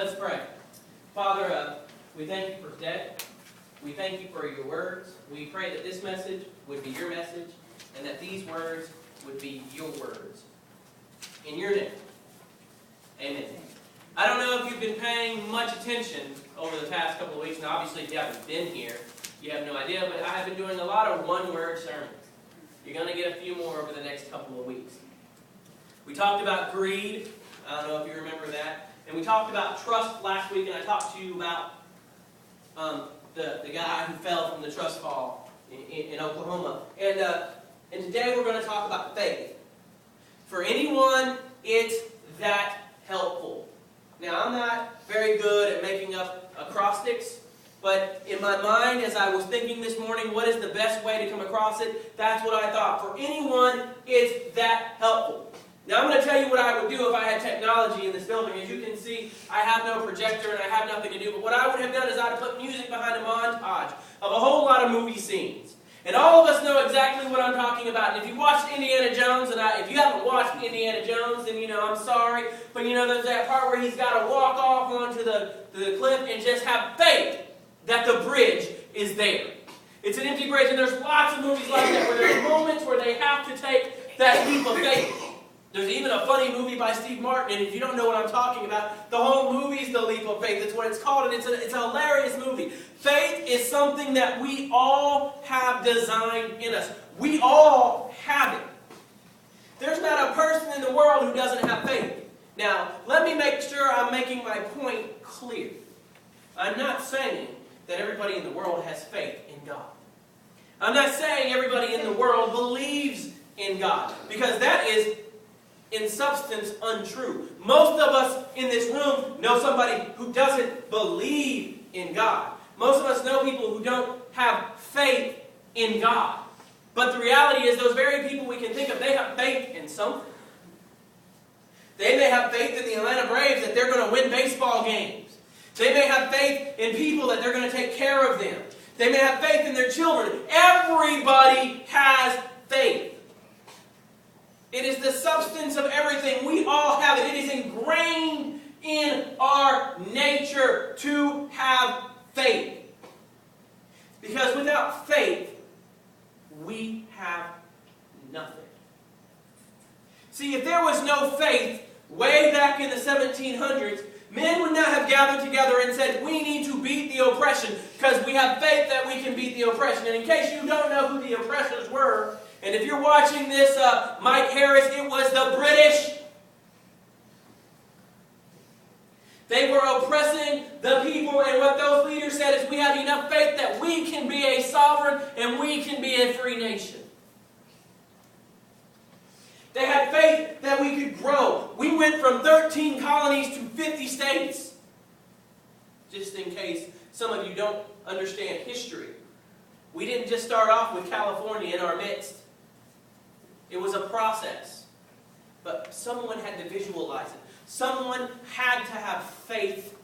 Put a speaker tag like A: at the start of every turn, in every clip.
A: Let's pray. Father, we thank you for today. We thank you for your words. We pray that this message would be your message and that these words would be your words. In your name, amen. I don't know if you've been paying much attention over the past couple of weeks. Now, obviously, if you haven't been here, you have no idea, but I have been doing a lot of one-word sermons. You're going to get a few more over the next couple of weeks. We talked about greed. I don't know if you remember that. And we talked about trust last week, and I talked to you about the guy who fell from the trust fall in Oklahoma. And today we're going to talk about faith. For anyone, it's that helpful. Now, I'm not very good at making up acrostics, but in my mind, as I was thinking this morning, what is the best way to come across it? That's what I thought. For anyone, it's that helpful. Now, I'm going to tell you what I would do if I had technology in this building. As you can see, I have no projector and I have nothing to do. But what I would have done is I would have put music behind a montage of a whole lot of movie scenes. And all of us know exactly what I'm talking about. And if you watched Indiana Jones, and if you haven't watched Indiana Jones, then I'm sorry. But there's that part where he's got to walk off onto the cliff and just have faith that the bridge is there. It's an empty bridge, and there's lots of movies like that where there's moments where they have to take that leap of faith. There's even a funny movie by Steve Martin, and if you don't know what I'm talking about, the whole movie's The Leap of Faith. That's what it's called, and it's a hilarious movie. Faith is something that we all have designed in us. We all have it. There's not a person in the world who doesn't have faith. Now, let me make sure I'm making my point clear. I'm not saying that everybody in the world has faith in God. I'm not saying everybody in the world believes in God, because that is in substance untrue. Most of us in this room know somebody who doesn't believe in God. Most of us know people who don't have faith in God. But the reality is those very people we can think of, they have faith in something. They may have faith in the Atlanta Braves that they're going to win baseball games. They may have faith in people that they're going to take care of them. They may have faith in their children. Everybody has faith. It is the substance of everything. We all have it. It is ingrained in our nature to have faith. Because without faith, we have nothing. See, if there was no faith way back in the 1700s, men would not have gathered together and said, we need to beat the oppression because we have faith that we can beat the oppression. And in case you don't know who the oppressors were, and if you're watching this, Mike Harris, it was the British. They were oppressing the people, and what those leaders said is we have enough faith that we can be a sovereign and we can be a free nation. They had faith that we could grow. We went from 13 colonies to 50 states. Just in case some of you don't understand history. We didn't just start off with California in our midst. It was a process. But someone had to visualize it. Someone had to have faith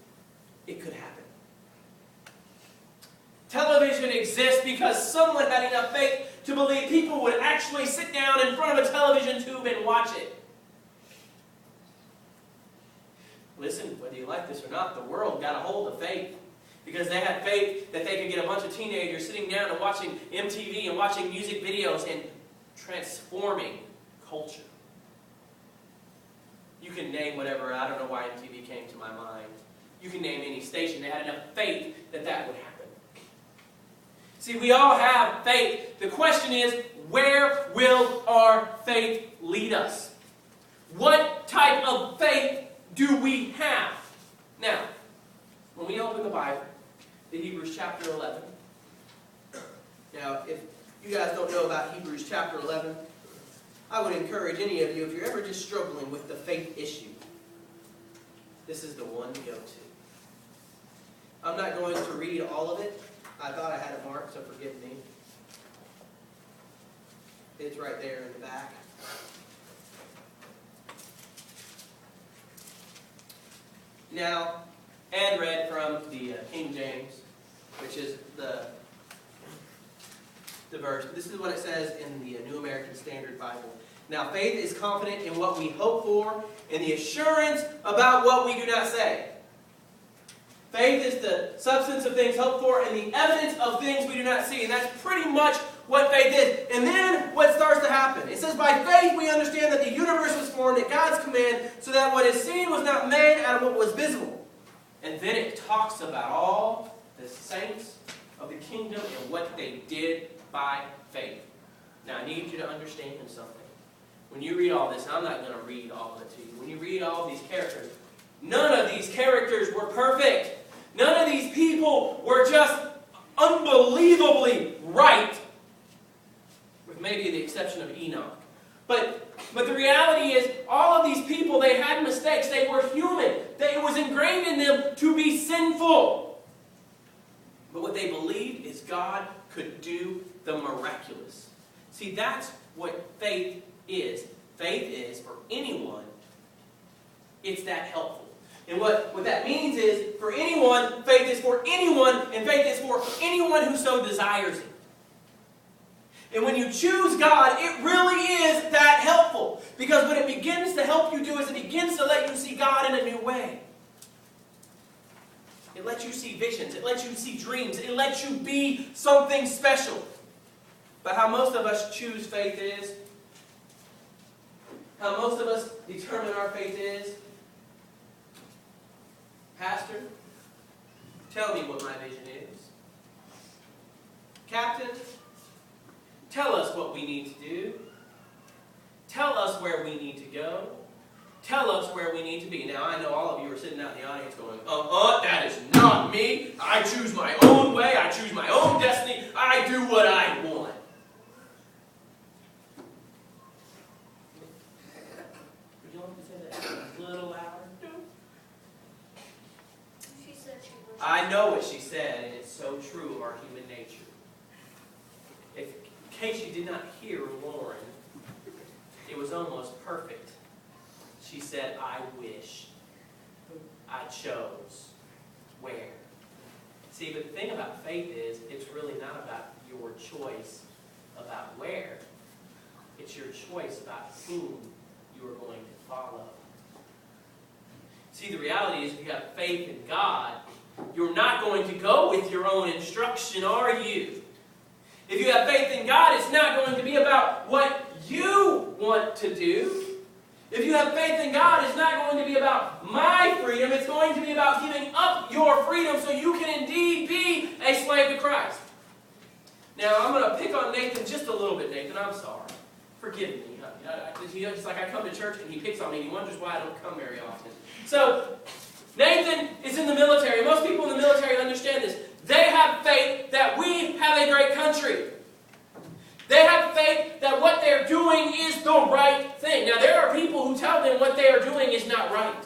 A: it could happen. Television exists because someone had enough faith to believe people would actually sit down in front of a television tube and watch it. Listen, whether you like this or not, the world got a hold of faith. Because they had faith that they could get a bunch of teenagers sitting down and watching MTV and watching music videos and transforming culture. You can name whatever. I don't know why MTV came to my mind. You can name any station. They had enough faith that that would happen. See, we all have faith. The question is, where will our faith lead us? What type of faith do we have? Now, when we open the Bible, to Hebrews chapter 11. Now, if you guys don't know about Hebrews chapter 11, I would encourage any of you, if you're ever just struggling with the faith issue, this is the one to go to. I'm not going to read all of it. I thought I had it marked, so forgive me. It's right there in the back. Now, Ed read from the King James, which is the verse. This is what it says in the New American Standard Bible. Now, faith is confident in what we hope for and the assurance about what we do not say. Faith is the substance of things hoped for and the evidence of things we do not see. And that's pretty much what faith is. And then what starts to happen? It says, by faith we understand that the universe was formed at God's command, so that what is seen was not made out of what was visible. And then it talks about all the saints of the kingdom and what they did by faith. Now I need you to understand something. When you read all this, and I'm not going to read all of it to you. When you read all these characters, none of these characters were perfect. None of these people were just unbelievably right, with maybe the exception of Enoch. But the reality is, all of these people, they had mistakes. They were human. It was ingrained in them to be sinful. But what they believed is God could do the miraculous. See, that's what faith is. Faith is, for anyone, it's that helpful. And what that means is, for anyone, faith is for anyone, and faith is for anyone who so desires it. And when you choose God, it really is that helpful. Because what it begins to help you do is it begins to let you see God in a new way. It lets you see visions. It lets you see dreams. It lets you be something special. But how most of us choose faith is, how most of us determine our faith is, Pastor, tell me what my vision is. Captain, tell us what we need to do. Tell us where we need to go. Tell us where we need to be. Now, I know all of you are sitting out in the audience going, that is not me. I choose my own way. I choose my own destiny. I do what I want. Would you like to say that a little louder? I know what she said, and it's so true of our human nature. In case you did not hear Lauren, it was almost perfect. She said, I wish. I chose. Where? See, but the thing about faith is, it's really not about your choice about where. It's your choice about whom you are going to follow. See, the reality is, if you have faith in God, you're not going to go with your own instruction, are you? If you have faith in God, it's not going to be about what you want to do. If you have faith in God, it's not going to be about my freedom. It's going to be about giving up your freedom so you can indeed be a slave to Christ. Now, I'm going to pick on Nathan just a little bit, Nathan. I'm sorry. Forgive me. It's like I come to church and he picks on me and he wonders why I don't come very often. So, Nathan is in the military. Most people in the military understand this. They have faith that we have a great country. They have faith that what they're doing is the right thing. Now, there are people who tell them what they are doing is not right.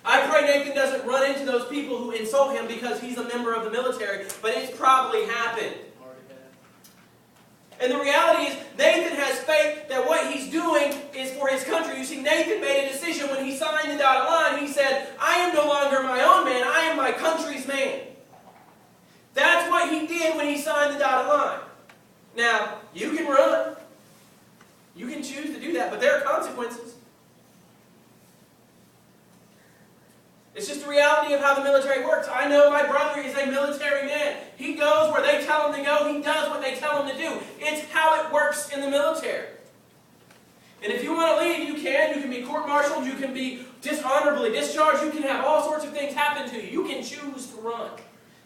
A: I pray Nathan doesn't run into those people who insult him because he's a member of the military, but it's probably happened. And the reality is, Nathan has faith that what he's doing is for his country. You see, Nathan made a decision when he signed the dotted line. He said, I am no longer my own man, I am my country's man. That's what he did when he signed the dotted line. Now, you can run. You can choose to do that, but there are consequences. It's just the reality of how the military works. I know my brother is a military man. He goes where they tell him to go. He does what they tell him to do. It's how it works in the military. And if you want to leave, you can. You can be court-martialed. You can be dishonorably discharged. You can have all sorts of things happen to you. You can choose to run.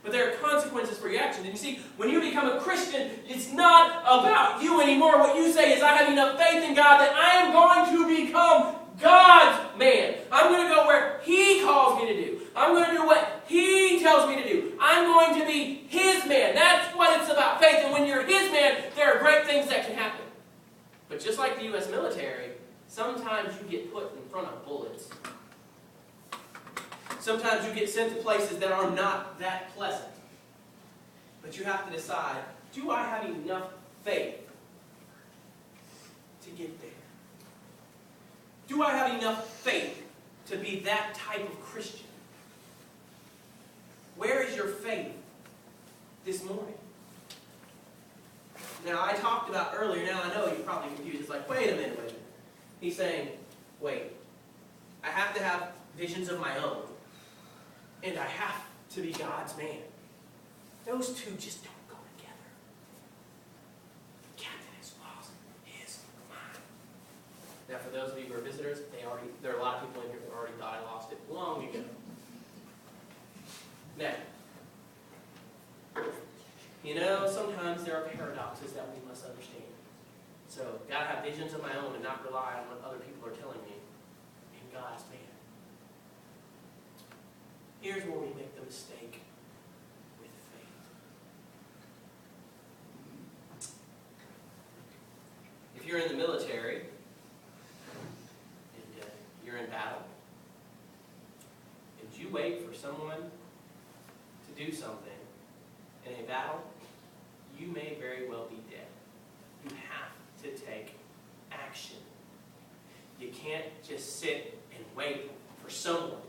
A: But there are consequences for your actions. And you see, when you become a Christian, it's not about you anymore. What you say is, I have enough faith in God that I am going to become God's man. I'm going to go where He calls me to do. I'm going to do what He tells me to do. I'm going to be His man. That's what it's about, faith. And when you're His man, there are great things that can happen. But just like the U.S. military, sometimes you get put in front of bullets. Sometimes you get sent to places that are not that pleasant. But you have to decide, do I have enough faith to get there? Do I have enough faith to be that type of Christian? Where is your faith this morning? Now, I talked about earlier, now I know you're probably confused. It's like, wait a minute. He's saying, wait, I have to have visions of my own. and I have to be God's man. Those two just don't go together. The captain has lost his mind. Now, for those of you who are visitors, there are a lot of people in here who already thought I lost it long ago. Now, sometimes there are paradoxes that we must understand. So, gotta have visions of my own and not rely on what other people are telling me. And God's man. Here's where we make the mistake with faith. If you're in the military and you're in battle, and you wait for someone to do something in a battle, you may very well be dead. You have to take action. You can't just sit and wait for someone.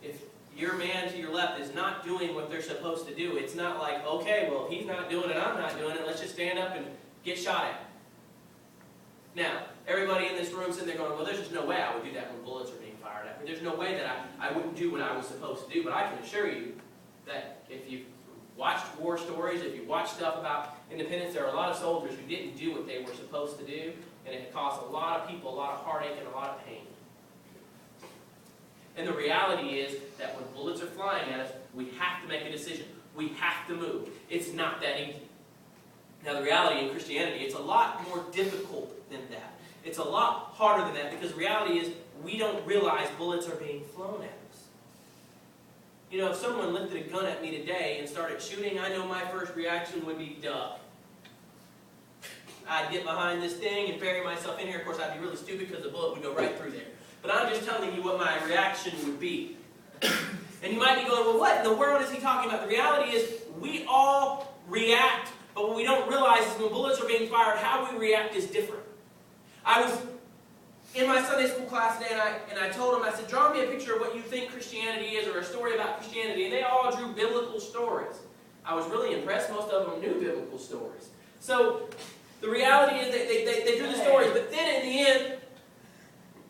A: If your man to your left is not doing what they're supposed to do, it's not like, okay, well, if he's not doing it, I'm not doing it, let's just stand up and get shot at. Now, everybody in this room sitting there going, well, there's just no way I would do that when bullets are being fired at me. There's no way that I wouldn't do what I was supposed to do. But I can assure you that if you've watched war stories, if you watch stuff about independence, there are a lot of soldiers who didn't do what they were supposed to do, and it caused a lot of people a lot of heartache and a lot of pain. And the reality is that when bullets are flying at us, we have to make a decision. We have to move. It's not that easy. Now, the reality in Christianity, it's a lot more difficult than that. It's a lot harder than that because the reality is we don't realize bullets are being flown at us. If someone lifted a gun at me today and started shooting, I know my first reaction would be duck. I'd get behind this thing and bury myself in here. Of course, I'd be really stupid because the bullet would go right through there. But I'm just telling you what my reaction would be. And you might be going, well, what in the world is he talking about? The reality is we all react, but what we don't realize is when bullets are being fired, how we react is different. I was in my Sunday school class today, and I told them, I said, draw me a picture of what you think Christianity is or a story about Christianity. And they all drew biblical stories. I was really impressed. Most of them knew biblical stories. So the reality is they drew the stories, but then in the end,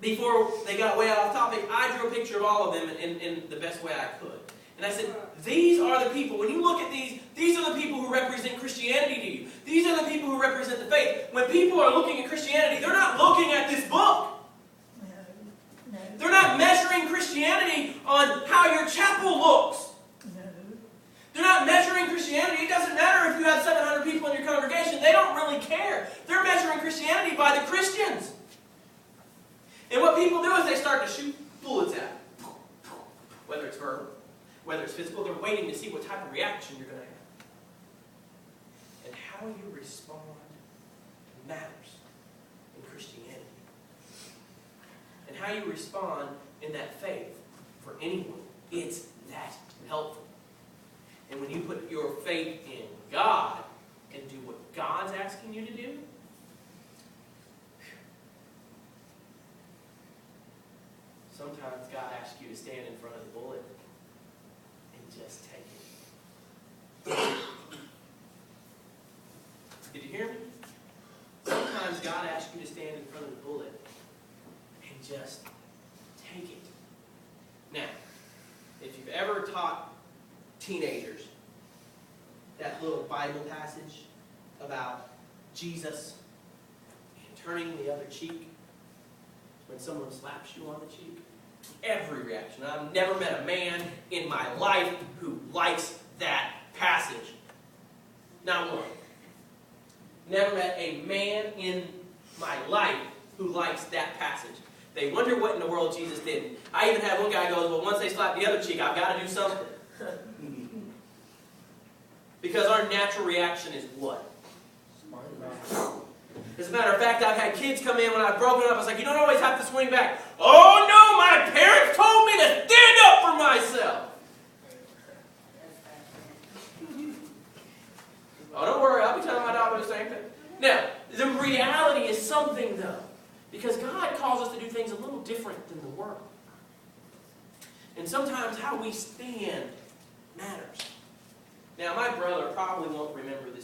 A: before they got way off topic, I drew a picture of all of them in the best way I could. And I said, these are the people, when you look at these are the people who represent Christianity to you. These are the people who represent the faith. When people are looking at Christianity, they're not looking at this book.
B: No.
A: They're not measuring Christianity on how your chapel looks.
B: No.
A: They're not measuring Christianity. It doesn't matter if you have 700 people in your congregation. They don't really care. They're measuring Christianity by the Christians. And what people do is they start to shoot bullets at them. Whether it's verbal, whether it's physical, they're waiting to see what type of reaction you're going to have. And how you respond matters in Christianity. And how you respond in that faith for anyone, it's that helpful. And when you put your faith in God and do what God's asking you to do, sometimes God asks you to stand in front of the bullet and just take it. Did you hear me? Sometimes God asks you to stand in front of the bullet and just take it. Now, if you've ever taught teenagers that little Bible passage about Jesus and turning the other cheek when someone slaps you on the cheek, every reaction. I've never met a man in my life who likes that passage. Not one. Never met a man in my life who likes that passage. They wonder what in the world Jesus did. I even had one guy goes, well, once they slap the other cheek, I've got to do something. Because our natural reaction is what? As a matter of fact, I've had kids come in when I've broken up. I was like, you don't always have to swing back. Oh no, my parents told me to stand up for myself. Oh, don't worry, I'll be telling my daughter the same thing. Now, the reality is something though. Because God calls us to do things a little different than the world. And sometimes how we stand matters. Now, my brother probably won't remember this